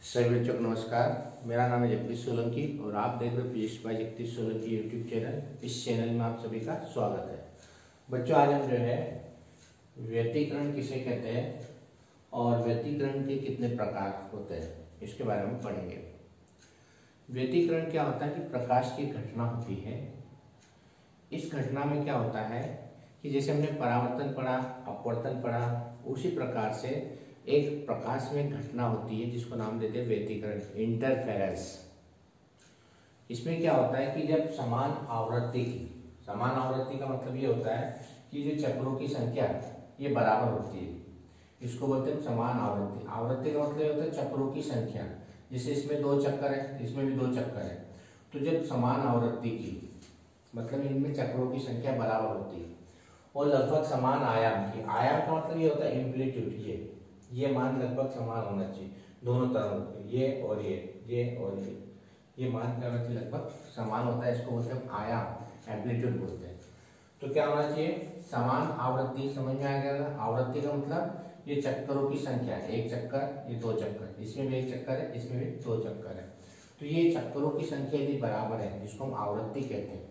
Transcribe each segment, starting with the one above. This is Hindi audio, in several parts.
सभी बच्चों को नमस्कार। मेरा नाम है जगदीश सोलंकी और आप देख रहे हो physics bye Jagdish Solanki YouTube channel. इस चैनल में आप सभी का स्वागत है। बच्चों, आज हम जो है व्यतिकरण किसे कहते हैं और व्यतिकरण के कितने प्रकार होते हैं इसके बारे में पढ़ेंगे। व्यतिकरण क्या होता है कि प्रकाश की घटना होती है। इस घटना में क्या होता है कि जैसे हमने परावर्तन पढ़ा, अपवर्तन पढ़ा, उसी प्रकार से एक प्रकाश में घटना होती है जिसको नाम देते हैं व्यतिकरण, इंटरफेरेंस। इसमें क्या होता है कि जब समान आवृत्ति का मतलब ये होता है कि जो चक्रों की संख्या ये बराबर होती है, इसको बोलते हैं समान आवृत्ति। आवृत्ति का मतलब ये होता है चक्रों की संख्या। जैसे इसमें 2 चक्कर है, इसमें भी 2 चक्कर है, तो जब समान आवृत्ति की मतलब इनमें चक्रों की संख्या बराबर होती है और लगभग समान आयाम की। आयाम का मतलब ये होता है एम्पलीट्यूड। ये मान लगभग समान होना चाहिए दोनों तरफ के, ये और ये मान क्या होना चाहिए, लगभग समान होता है। इसको बोलते हैं आयाम, एम्पलीट्यूड बोलते हैं। तो क्या होना चाहिए, समान आवृत्ति। समझ में आ गया? आवृत्ति का मतलब ये चक्करों की संख्या, एक चक्कर, ये 2 चक्कर, इसमें भी 1 चक्कर है, इसमें भी 2 चक्कर है, तो ये चक्करों की संख्या यदि बराबर है जिसको हम आवृत्ति कहते हैं,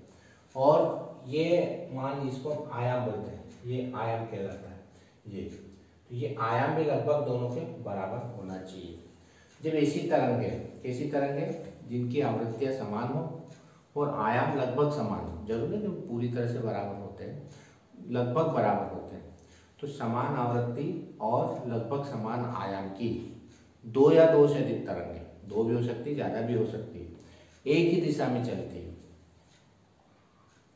और ये मान जिसको हम आयाम बोलते हैं, ये आयाम कहलाता है। तो ये आयाम भी लगभग दोनों के बराबर होना चाहिए। जब ऐसी तरंग है, कैसी तरंग है, जिनकी आवृत्तियां समान हो और आयाम लगभग समान हो, जरूरी नहीं कि पूरी तरह से बराबर होते हैं, लगभग बराबर होते हैं, तो समान आवृत्ति और लगभग समान आयाम की 2 या 2 से अधिक तरंगें, 2 भी हो सकती है, ज्यादा भी हो सकती है, एक ही दिशा में चलती है।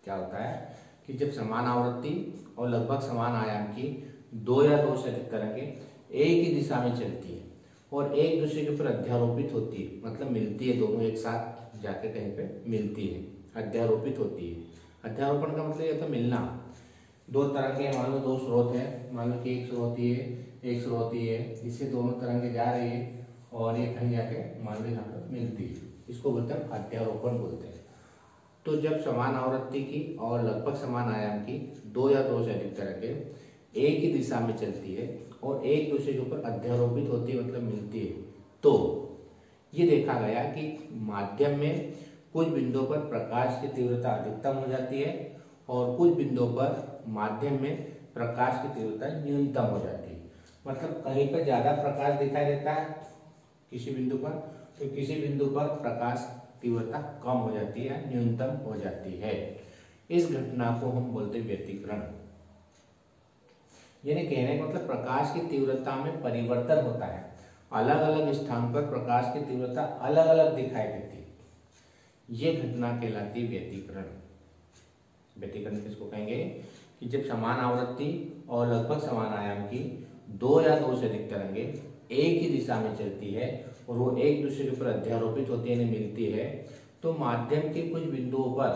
क्या होता है कि जब समान आवृत्ति और लगभग समान आयाम की 2 या 2 से अधिक तरंगें एक ही दिशा में चलती है और एक दूसरे के ऊपर अध्यारोपित होती है, मतलब मिलती है, दोनों एक साथ जाके कहीं पे मिलती है, अध्यारोपित होती है। अध्यारोपण का मतलब ये होता है मिलना। 2 तरंगें, मान लो 2 स्रोत है, मान लो कि एक स्रोत ही है, इससे दोनों तरंगें जा रही है और ये कहीं जाके मान लो यहाँ पर मिलती है, इसको बोलते हैं अध्यारोपण बोलते हैं। तो जब समान आवृत्ति की और लगभग समान आयाम की 2 या 2 से अधिक तरंगें एक ही दिशा में चलती है और एक दूसरे के ऊपर अध्यारोपित होती है, मतलब मिलती है, तो ये देखा गया कि माध्यम में कुछ बिंदुओं पर प्रकाश की तीव्रता अधिकतम हो जाती है और कुछ बिंदुओं पर माध्यम में प्रकाश की तीव्रता न्यूनतम हो जाती है। मतलब कहीं पर ज्यादा प्रकाश दिखाई देता है किसी बिंदु पर, तो किसी बिंदु पर प्रकाश तीव्रता कम हो जाती है, न्यूनतम हो जाती है। इस घटना को हम बोलते हैं व्यतिकरण। यानी कहने का मतलब प्रकाश की तीव्रता में परिवर्तन होता है, अलग अलग स्थान पर प्रकाश की तीव्रता अलग अलग दिखाई देती है। ये घटना कहलाती है व्यतिकरण। व्यतिकरण किसको कहेंगे कि जब समान आवृत्ति और लगभग समान आयाम की 2 या 2 से अधिक तरंगें एक ही दिशा में चलती है और वो एक दूसरे के ऊपर अध्यारोपित होती है, मिलती है, तो माध्यम के कुछ बिंदुओं पर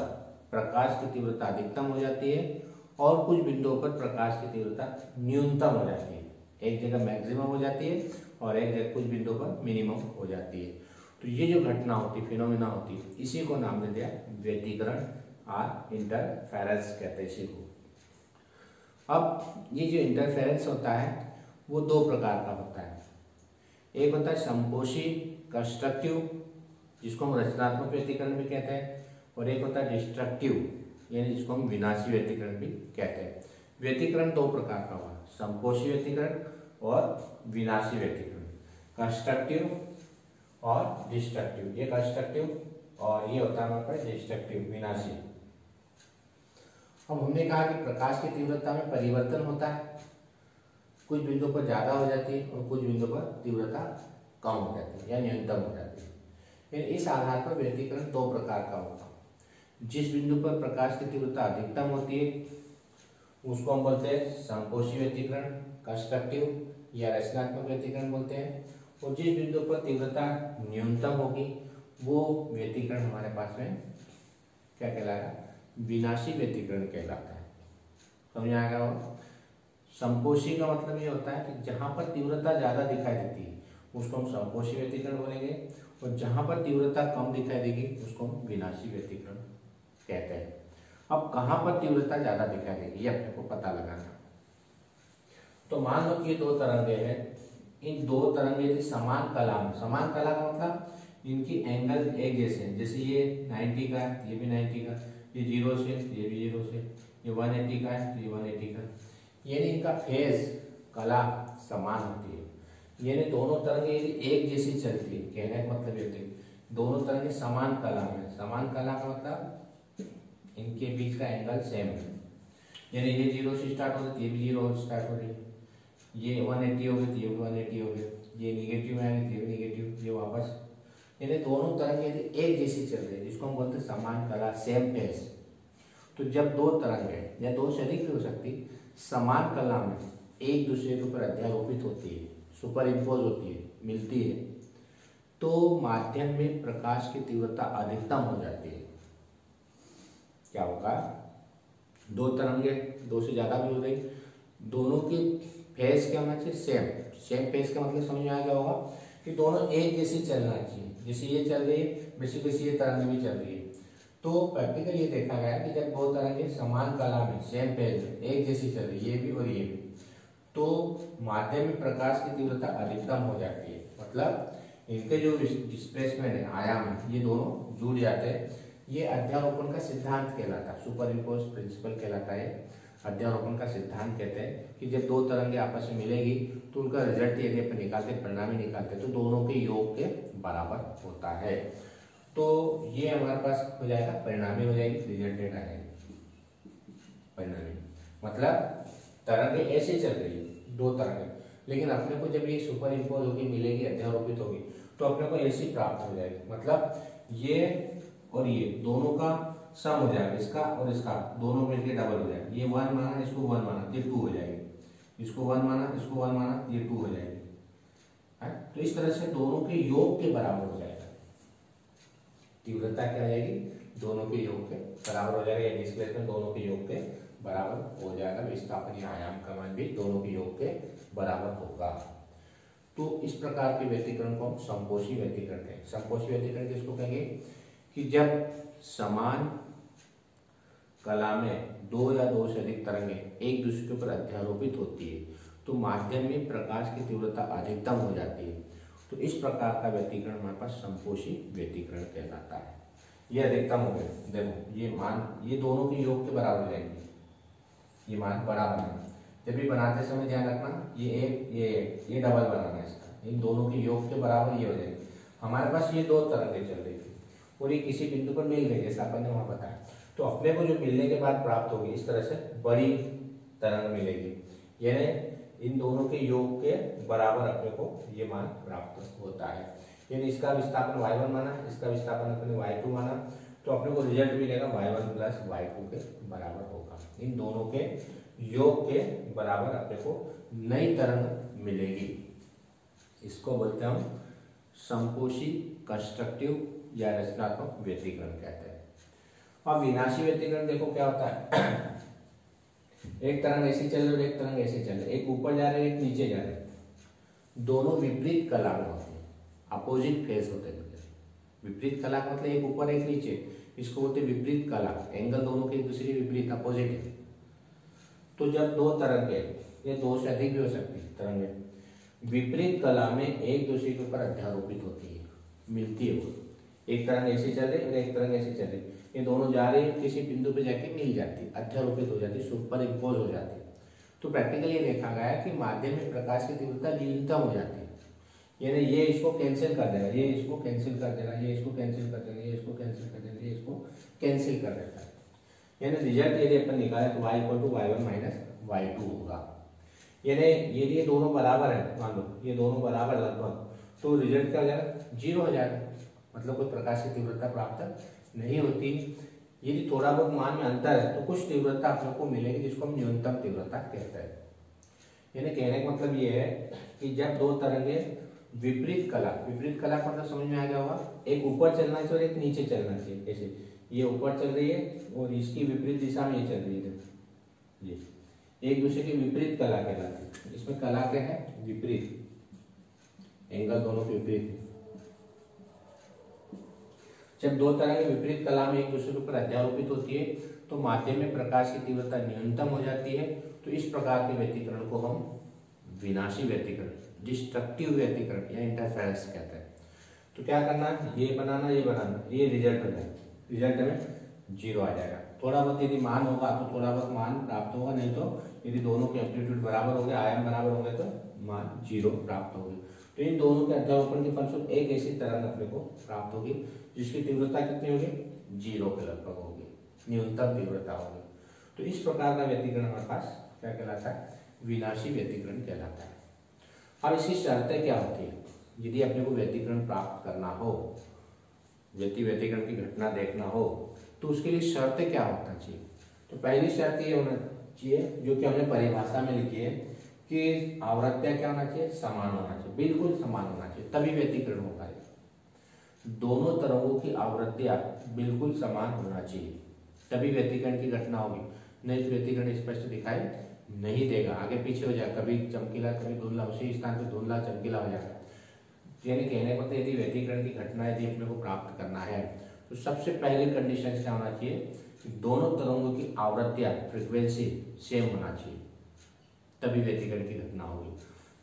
प्रकाश की तीव्रता अधिकतम हो जाती है और कुछ बिंदुओं पर प्रकाश की तीव्रता न्यूनतम हो जाती है। एक जगह मैक्सिमम हो जाती है और एक जगह कुछ बिंदुओं पर मिनिमम हो जाती है। तो ये जो घटना होती है, फिनोमिना होती है, इसी को नाम दे दिया व्यतिकरण और इंटरफेरेंस कहते हैं इसी को। अब ये जो इंटरफेरेंस होता है वो 2 प्रकार का होता है। एक होता है संपोषी, कंस्ट्रक्टिव, जिसको हम रचनात्मक व्यतिकरण भी कहते हैं, और एक होता है डिस्ट्रक्टिव, यानी जिसको हम विनाशी व्यतिकरण भी कहते हैं। व्यतिकरण 2 प्रकार का हुआ, संपोषी व्यतिकरण और विनाशी व्यतिकरण, कंस्ट्रक्टिव और डिस्ट्रक्टिव। ये कंस्ट्रक्टिव और ये होता है हमारे पास डिस्ट्रक्टिव, विनाशी। अब हमने कहा कि प्रकाश की तीव्रता में परिवर्तन होता है, कुछ बिंदुओं पर ज्यादा हो जाती है और कुछ बिंदुओं पर तीव्रता कम हो जाती है या न्यूनतम हो जाती है। इस आधार पर व्यतिकरण 2 प्रकार का होता है। जिस बिंदु पर प्रकाश की तीव्रता अधिकतम होती है उसको हम बोलते हैं संपोषी व्यतिकरण, कंस्ट्रक्टिव या रचनात्मक व्यतिकरण बोलते हैं, और जिस बिंदु पर तीव्रता न्यूनतम होगी वो व्यतिकरण हमारे पास में क्या कहलाएगा, विनाशी व्यतिकरण कहलाता है। समझ आएगा? संपोषी का मतलब ये होता है कि जहां पर तीव्रता ज्यादा दिखाई देती है उसको हम संपोषी व्यतिकरण बोलेंगे, और जहां पर तीव्रता कम दिखाई देगी उसको हम विनाशी व्यतिकरण कहते हैं। अब कहां पर तीव्रता ज्यादा दिखाई देगी ये अपने को पता लगाना। तो मान लो कि ये 2 तरंगें हैं, इन दो तरंग यदि समान कला में, समान कला का मतलब इनकी एंगल एक जैसे हैं, जैसे ये 90 का है, ये भी 90 का, ये 0 से, ये भी 0 से, ये 180 का है, ये 180 का, यानी इनका फेज कला समान होती है। यानी दोनों तरंगे यदि एक जैसी चलती है, कहने का मतलब ये है दोनों तरंगे समान कला में, समान कला का मतलब इनके बीच का एंगल सेम है। यानी ये 0 से स्टार्ट हो रही है, ये भी 0 से स्टार्ट हो रही है, ये 180 हो गई, ये भी 180 हो गई, ये निगेटिव में आएगी, ये भी निगेटिव, ये वापस, यानी दोनों तरंग यदि एक जैसी चल रही है जिसको हम बोलते हैं समान कला, सेम फेज। तो जब दो तरंगें या दो से अधिक भी हो सकती समान कला में एक दूसरे के ऊपर अध्यारोपित होती है, सुपर इम्पोज होती है, मिलती है, तो माध्यम में प्रकाश की तीव्रता अधिकतम हो जाती है। क्या होगा, दो तरंगे, दो से ज्यादा भी हो गई, दोनों की फेज क्या होना चाहिए, सेम। सेम फेज का मतलब समझ में आ गया होगा कि दोनों एक जैसी चलना चाहिए, जैसे ये चल रही है वैसे वैसे ये तरंग भी चल रही है। तो प्रैक्टिकल ये देखा गया कि जब दो तरंगे समान कला में, सेम फेज में एक जैसी चल रही है, ये भी और ये भी, तो माध्यम में प्रकाश की तीव्रता अधिकतम हो जाती है। मतलब इनके जो डिस्प्लेसमेंट है, आयाम है, ये दोनों जुड़ जाते हैं। ये अध्यारोपण का सिद्धांत कहलाता है, सुपर इम्पोज प्रिंसिपल कहलाता है। अध्यारोपण का सिद्धांत कहते हैं कि जब दो तरंगे आपस में मिलेगी तो उनका रिजल्ट यदि अपन निकालते, परिणामी निकालते, तो दोनों के योग के बराबर होता है। तो ये हमारे पास हो जाएगा, परिणामी हो जाएगी, रिजल्टेंट आ जाएगी परिणामी। मतलब तरंगे ऐसे चल रही है, दो तरंगे, लेकिन अपने को जब ये सुपर इम्पोज होगी, मिलेगी, अध्यारोपित होगी, तो अपने को ऐसी प्राप्त हो जाएगी। मतलब ये और ये दोनों का सम हो जाएगा, इसका और इसका दोनों मिलकर डबल हो जाएगा। ये 1 माना, इसको 1 माना, ये 2 हो जाएगी, इसको 1 माना, इसको 1 माना, ये 2 हो जाएगी। तो इस तरह से दोनों के योग के बराबर हो जाएगा। तीव्रता क्या हो जाएगी, दोनों के योग के बराबर हो जाएगा, या डिस्प्लेसमेंट दोनों के योग के बराबर हो जाएगा। विस्थापन या आयाम का मान भी दोनों के योग के बराबर होगा। तो इस प्रकार के व्यतिकरण को हम समपोषी व्यतिकरण कहेंगे। समपोषी व्यतिकरण किसको कहेंगे कि जब समान कला में दो या दो से अधिक तरंगें एक दूसरे के ऊपर अध्यारोपित होती है तो माध्यम में प्रकाश की तीव्रता अधिकतम हो जाती है। तो इस प्रकार का व्यतिकरण हमारे पास समपोषी व्यतिकरण कहलाता है। ये अधिकतम हो गए, देखो ये मान, ये दोनों के योग के बराबर हो जाएंगे, ये मान बराबर है। जब भी बनाते समय ध्यान रखना, ये एक, ये डबल बनाना है इसका, इन दोनों के योग के बराबर ये हो जाएंगे। हमारे पास ये दो तरंगें चल रही थी और ये किसी बिंदु पर मिल गई, जैसा अपन ने वहां बताया, तो अपने को जो मिलने के बाद प्राप्त होगी इस तरह से बड़ी तरंग मिलेगी, यानी इन दोनों के योग के बराबर अपने को ये मान प्राप्त होता है। यानी इसका विस्थापन y1 माना, इसका विस्थापन अपने y2 माना, तो अपने को रिजल्ट मिलेगा y1 प्लस y2 के बराबर होगा। इन दोनों के योग के बराबर अपने को नई तरंग मिलेगी। इसको बोलते हैं हम समपोषी कंस्ट्रक्टिव या रचनात्मक व्यतिकरण कहते हैं। अब विनाशी व्यतिकरण देखो क्या होता है। एक तरंग ऐसी चल रही है, एक तरंग ऐसी चल रही है, एक ऊपर जा रही है, एक नीचे जा रही है, दोनों विपरीत कला में होते हैं, अपोजिट फेज होते हैं। विपरीत कला का मतलब एक ऊपर एक नीचे, इसको बोलते हैं विपरीत कला। एंगल दोनों के एक दूसरे के विपरीत, अपोजिट है। तो जब दो तरंगे, ये दो से अधिक भी हो सकती है तरंगे, विपरीत कला में एक दूसरे के ऊपर अध्यारोपित होती है, मिलती है। वो एक तरंग ऐसे चल रही है और एक तरंग ऐसे चल रही है, ये दोनों जा रही है, किसी बिंदु पे जाके मिल जाती है, अध्यारोपित हो जाती है, सुपर इम्पोज हो जाती है। तो प्रैक्टिकली ये देखा गया है कि माध्यम में प्रकाश की तीव्रता न्यूनतम हो जाती है। यानी ये इसको कैंसिल कर देगा, ये इसको कैंसिल कर देगा, ये इसको कैंसिल कर देगा, ये इसको कैंसिल कर देगा, ये इसको कैंसिल कर देता है। यानी रिजल्ट यदि अपन निकाले तो y = y1 माइनस y2 होगा। यानी यदि ये दोनों बराबर है, मान लो ये दोनों बराबर लगभग, तो रिजल्ट क्या हो जाएगा, 0 हो जाएगा। मतलब कोई प्रकाश की तीव्रता प्राप्त नहीं होती। यदि थोड़ा बहुत मान में अंतर है तो कुछ तीव्रता अपने को मिलेगी, जिसको हम न्यूनतम तीव्रता कहते हैं। यानी कहने का मतलब ये है कि जब दो तरंगे विपरीत कला का मतलब समझ में आ गया होगा, एक ऊपर चलना चाहिए और एक नीचे चलना चाहिए। ऐसे ये ऊपर चल रही है और इसकी विपरीत दिशा में ये चल रही है, ये एक दूसरे की विपरीत कला कहलाती है। इसमें कला क्या है, विपरीत, एंगल दोनों के विपरीत। जब दो तरह के विपरीत कला में एक दूसरे के ऊपर अध्यारोपित होती है तो माध्यम में प्रकाश की तीव्रता न्यूनतम हो जाती है। तो इस प्रकार के व्यतिकरण को हम विनाशी व्यतिकरण डिस्ट्रक्टिव व्यतिकरण या इंटरफेरेंस कहते हैं। तो क्या करना, ये बनाना, ये रिजल्ट हो जाएगा, रिजल्ट में 0 आ जाएगा। थोड़ा बहुत यदि मान होगा तो थोड़ा बहुत मान प्राप्त होगा, नहीं तो यदि दोनों के एम्पलीट्यूड बराबर होंगे, आयाम बराबर होंगे तो मान 0 प्राप्त होगी। तो इन दोनों के अध्यारोपण के फलस्वरूप एक ऐसी तरंग अपने को प्राप्त होगी जिसकी तीव्रता कितनी होगी, 0 के लगभग होगी, न्यूनतम तीव्रता होगी। तो इस प्रकार का व्यतिकरण हमारे पास क्या कहलाता है, विनाशी व्यतिकरण कहलाता है। अब इसकी शर्तें क्या होती है, यदि अपने को व्यतिकरण प्राप्त करना हो, व्यतिकरण की घटना देखना हो, तो उसके लिए शर्तें क्या होना चाहिए। तो पहली शर्त ये होना चाहिए जो कि हमने परिभाषा में लिखी है कि आवृत्तियां क्या होना चाहिए, समान होना चाहिए, बिल्कुल समान होना चाहिए, तभी व्यतिकरण हो पाएगा। दोनों तरंगों की आवृत्तियां बिल्कुल समान होना चाहिए, तभी व्यतिकरण की घटना होगी, नहीं तो व्यतिकरण स्पष्ट दिखाई नहीं देगा, आगे पीछे हो जाएगा, कभी चमकीला कभी धुंधला, उसी स्थान पर धुंधला चमकीला हो जाएगा। यानी कहने को तो यदि व्यतिकरण की घटना यदि अपने को प्राप्त करना है तो सबसे पहले कंडीशन क्या होना चाहिए कि दोनों तरंगों की आवृत्तियां फ्रीक्वेंसी सेम होना चाहिए, तभी व्यतिकरण की घटना होगी।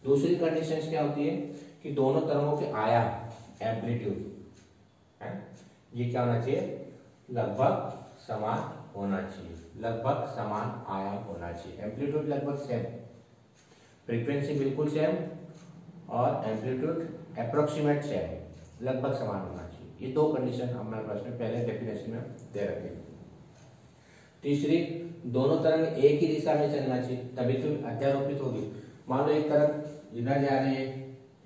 दूसरी कंडीशन क्या होती है कि दोनों तरंगों के आयाम एम्पलीट्यूड है ये क्या होना चाहिए, लगभग समान होना चाहिए, लगभग समान आयाम होना चाहिए। एम्पलीट्यूड लगभग सेम, फ्रीक्वेंसी बिल्कुल सेम और एम्पलीट्यूड अप्रोक्सीमेट सेम, लगभग समान होना चाहिए। ये दो कंडीशन हमारे पास में पहले डेफिनेशन में दे रखे हैं। तीसरी, दोनों तरंग एक ही दिशा में चलना चाहिए, तभी तो अध्यारोपित होगी। मान लो एक तरंग इधर जा रही है,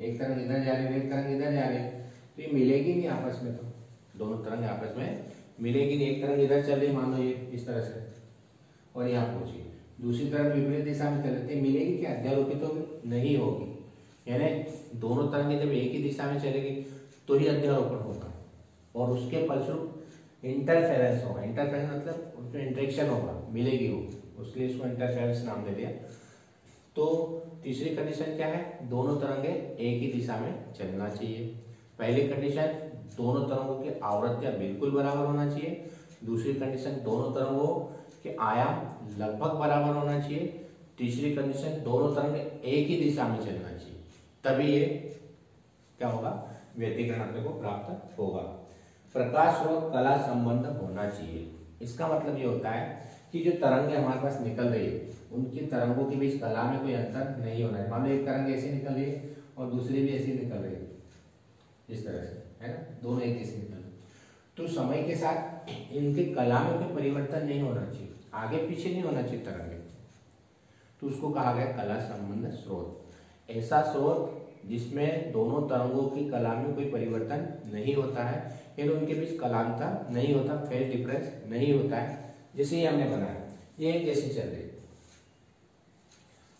एक तरंग इधर जा रही है, एक तरंग इधर जा रही है, तो ये मिलेगी नहीं आपस में, तो दोनों तरंग आपस में मिलेगी नहीं। एक तरंग इधर चल रही, मान लो ये इस तरह से और यहाँ पहुंची, दूसरी तरंग विपरीत दिशा में चलती, मिलेगी क्या, अध्यारोपित होगी, नहीं होगी। यानी दोनों तरंगें जब एक ही दिशा में चलेगी तो ही अध्यारोपण होगा और उसके फलस्वरूप इंटरफेरेंस होगा। इंटरफेरेंस मतलब उसमें इंटरेक्शन होगा, मिलेगी वो, उसलिए इसको इंटरफेरेंस नाम दे दिया। तो तीसरी कंडीशन क्या है, दोनों तरंगें एक ही दिशा में चलना चाहिए। पहली कंडीशन, दोनों तरंगों की आवृत्तियां बिल्कुल बराबर होना चाहिए। दूसरी कंडीशन, दोनों तरंगों के आयाम लगभग बराबर होना चाहिए। तीसरी कंडीशन, दोनों तरंगें एक ही दिशा में चलना चाहिए, तभी ये क्या होगा, व्यतिकरण अपने को प्राप्त होगा। प्रकाश और कला संबंध होना चाहिए। इसका मतलब ये होता है कि जो तरंगें हमारे पास निकल रही है उनकी तरंगों के बीच कला में कोई अंतर नहीं होना है। मान लो एक तरंग ऐसी निकल रही है और दूसरी भी ऐसी निकल रही है, इस तरह से है ना, दोनों एक जैसे निकल रहे, तो समय के साथ इनके कला में कोई परिवर्तन नहीं होना चाहिए, आगे पीछे नहीं होना चाहिए तरंगें, तो उसको कहा गया कला संबंध स्रोत। ऐसा स्रोत जिसमें दोनों तरंगों की कला में कोई परिवर्तन नहीं होता है, यानी उनके बीच कलांतर नहीं होता, फेज डिफरेंस नहीं होता है। जैसे ये हमने बनाया, ये एक जैसी चल रही है,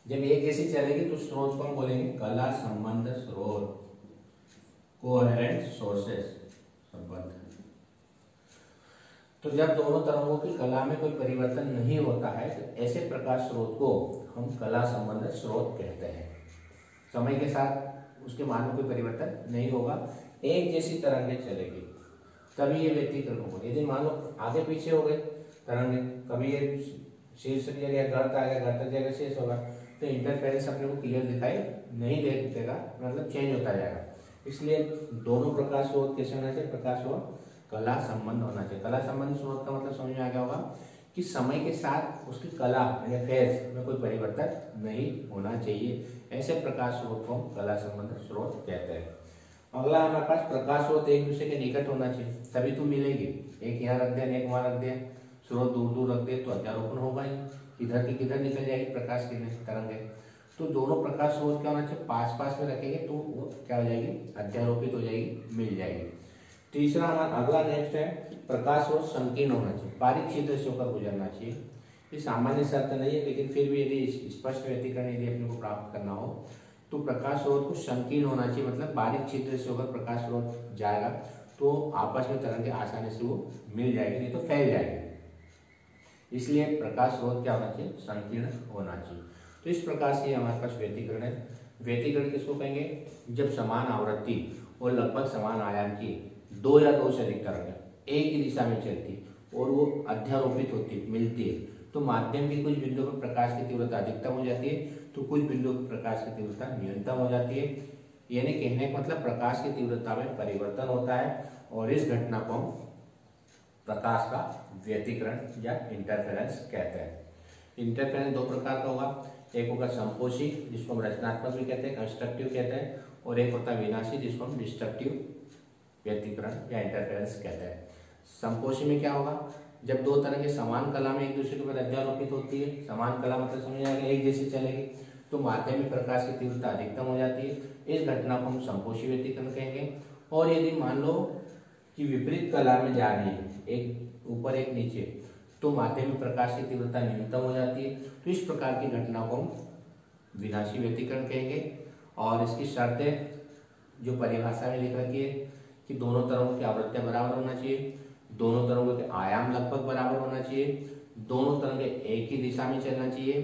जब एक जैसी चलेगी तो स्रोत को हम बोलेंगे कला संबंध स्रोत, कोहेरेंट सोर्सेस संबंध। तो जब दोनों तरंगों की कला में कोई परिवर्तन नहीं होता है तो ऐसे प्रकाश स्रोत को हम कला संबंध स्रोत कहते हैं। समय के साथ उसके मान में कोई परिवर्तन नहीं होगा, एक जैसी तरंगें चलेगी, तभी ये व्यतिकरण होगा। यदि मान लो आगे पीछे हो गए तरंगें, कभी ये शीर्ष जगह गर्त आ गया, गर्त जगह शेष होगा, तो इंटरफेरेंस अपने को क्लियर दिखाई नहीं देगा, मतलब चेंज होता जाएगा। इसलिए दोनों प्रकाश स्रोत कैसे होना चाहिए, प्रकाश स्रोत कला संबंध होना चाहिए। कला संबंध स्रोत का मतलब समझ में आ गया होगा कि समय के साथ उसकी कला यानी फेज में कोई परिवर्तन नहीं होना चाहिए। ऐसे प्रकाश स्रोत को हम कला संबंध स्रोत कहते हैं। अगला हमारे पास प्रकाश स्रोत एक दूसरे के निकट होना चाहिए, तभी तो मिलेगी। एक यहाँ रख दिया, एक वहाँ रख दिया, स्रोत दूर दूर रख दिया तो अध्यारोपण होगा ही, किधर की किधर निकल जाएगी प्रकाश की तरंगे। तो दोनों प्रकाश स्रोत क्या होना चाहिए, पास पास में रखेंगे तो वो क्या हो जाएगी, अध्यारोपित हो जाएगी, मिल जाएगी। तीसरा हमारा अगला नेक्स्ट है, प्रकाश स्रोत संकीर्ण होना चाहिए, बारीक छिद्र से होकर गुजरना चाहिए। ये सामान्य शर्त नहीं है, लेकिन फिर भी यदि स्पष्ट व्यतिकरण यदि अपने को प्राप्त करना हो तो प्रकाश स्रोत को संकीर्ण होना चाहिए, मतलब बारीक छिद्र से होकर प्रकाश स्रोत जाएगा तो आपस में तरंगें आसानी से वो मिल जाएगी, नहीं तो फैल जाएगी। इसलिए प्रकाश स्रोत क्या होना चाहिए, संकीर्ण होना चाहिए। तो इस प्रकार से हमारे पास व्यतिकरण है। व्यतिकरण किसको कहेंगे, जब समान आवृत्ति और लगभग समान आयाम की दो या दो से अधिक तरंगें एक ही दिशा में चलती और वो अध्यारोपित होती मिलती है, तो माध्यम के कुछ बिंदुओं पर प्रकाश की तीव्रता अधिकतम हो जाती है, तो कुछ बिंदुओं पर प्रकाश की तीव्रता न्यूनतम हो जाती है। यानी कहने का मतलब प्रकाश की तीव्रता में परिवर्तन होता है और इस घटना को हम प्रकाश का व्यतिकरण या इंटरफेरेंस कहते हैं। इंटरफेरेंस दो प्रकार का होगा, एक होगा संपोषी जिसको हम रचनात्मक भी कहते हैं, कंस्ट्रक्टिव कहते हैं, और एक होता है विनाशी जिसको हम डिस्ट्रक्टिव व्यतिकरण या इंटरफेरेंस कहते हैं। संपोषी में क्या होगा, जब दो तरह के समान कला में एक दूसरे के ऊपर अध्यारोपित होती है, समान कला मतलब समझ आएगा एक जैसी चलेगी, तो माध्यम में प्रकाश की तीव्रता अधिकतम हो जाती है। इस घटना को हम संपोषी व्यतिकरण कहेंगे। और यदि मान लो कि विपरीत कला में जा रही है, एक ऊपर एक नीचे, तो माध्यम में प्रकाश की तीव्रता न्यूनतम हो जाती है। तो इस प्रकार की घटना को हम विनाशी व्यतिकरण कहेंगे। और इसकी शर्तें जो परिभाषा में लिख रखी है कि दोनों तरंगों की आवृत्तियां बराबर होना चाहिए, दोनों तरंगों के आयाम लगभग बराबर होना चाहिए, दोनों तरंगें एक ही दिशा में चलना चाहिए,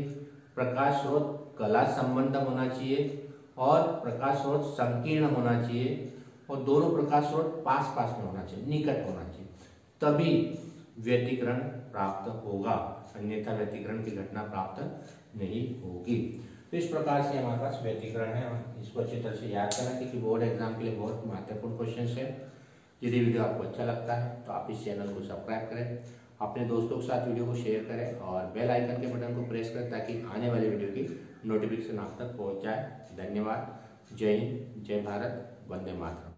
प्रकाश स्रोत कला संबंध होना चाहिए और प्रकाश स्रोत संकीर्ण होना चाहिए, और दोनों प्रकाश स्रोत पास पास में होना चाहिए, निकट होना चाहिए, तभी व्यतिकरण प्राप्त होगा, अन्यथा व्यतिकरण की घटना प्राप्त नहीं होगी। तो इस प्रकार से हमारे पास व्यतिकरण है, इसको अच्छी तरह से याद करना क्योंकि बोर्ड एग्जाम के लिए बहुत महत्वपूर्ण क्वेश्चन है। यदि वीडियो आपको अच्छा लगता है तो आप इस चैनल को सब्सक्राइब करें, अपने दोस्तों के साथ वीडियो को शेयर करें और बेल आइकन के बटन को प्रेस करें ताकि आने वाले वीडियो की नोटिफिकेशन आप तक पहुंच जाए। धन्यवाद। जय हिंद, जय भारत, वंदे मातरम।